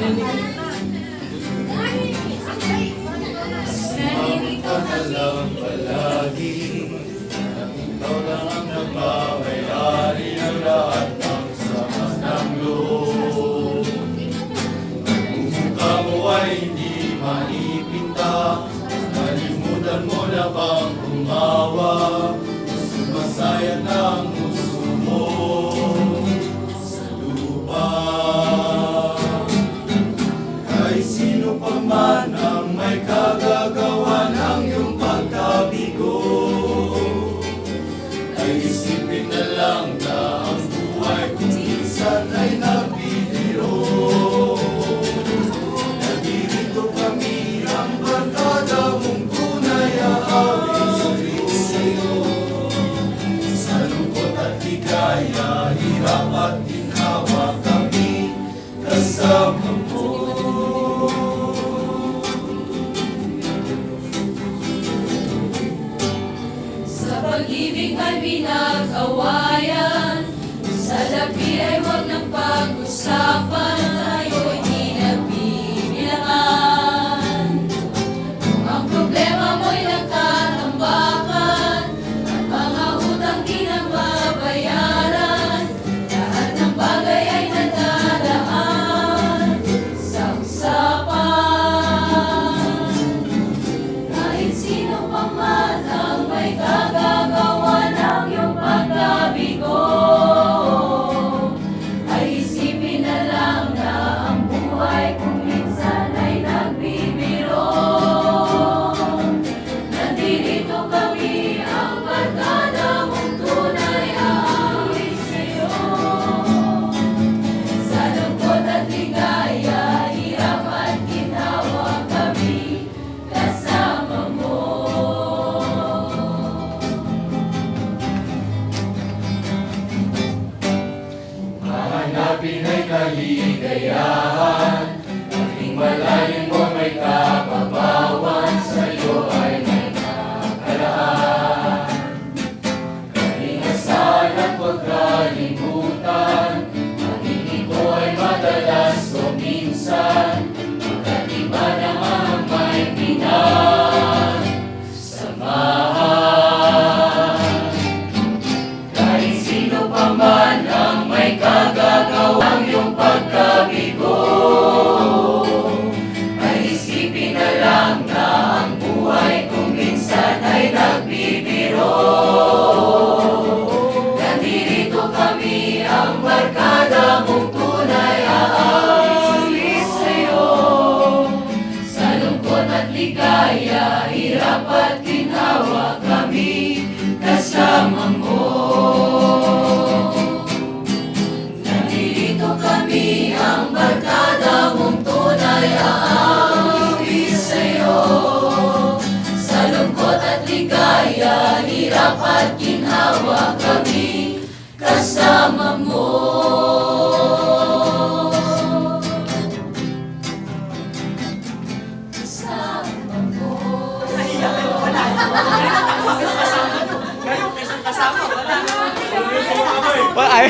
Ikaw na lang palagi, at ikaw lang ang nagmamayari ng lahat ng sama ng loob. Mukha mo ay hindi maipinta, nalimutan mo na bang umawa, sumasayang ang puso mo sa lupa. Kahit sino pa man ang may kagagawa ng iyong pagkabigo, ay isipin na lang na ang buhay kung minsan ay nagbibiro. Nandito kami ang barkada mong tunay aawin sa'yo. Sa lungkot at ligaya, hirap at ginawa kami kasama mo. Pag-ibig ay pinag-awayan, sa labi ay huwag ng pag-usapan, tayo'y di nagbibilangan. Kung ang problema mo'y nagtatambakan, at mga utang di na mabayaran, lahat ng bagay ay nadadaan sa usapan. Kahit sino pa man ang may gagawa ng iyong pagkabigo, ay isipin na lang na ang buhay kung minsan ay nagbibiro. Nandito kami ang barkada mong tunay aawin sa'yo. Sa lungkot at ligaya, hirap at ginawa kami kasama mo. Hahanapin ay kaligayahan, aking malalim mo may kapabawan, sa'yo ay may nakalaan. Kalingasan at pagkalimutan, pag-ibig ko ay madalas o minsan, magkatiba naman may pinagsamahan. Kahit sino pa man ang may kagagawang iyong pagkabigo, ay isipin na lang na ang buhay kung minsan ay nagbibiro. Nandito kami ang barkada mong tunay aawin sa'yo. Sa lungkot at ligaya, hirap at ginawa kami kasama mo. Nandito kami ang barkada mong tunay aawin sa'yo. Sa lungkot at ligaya, hirap at ginawa kami kasama mo. Kasama mo. Ay,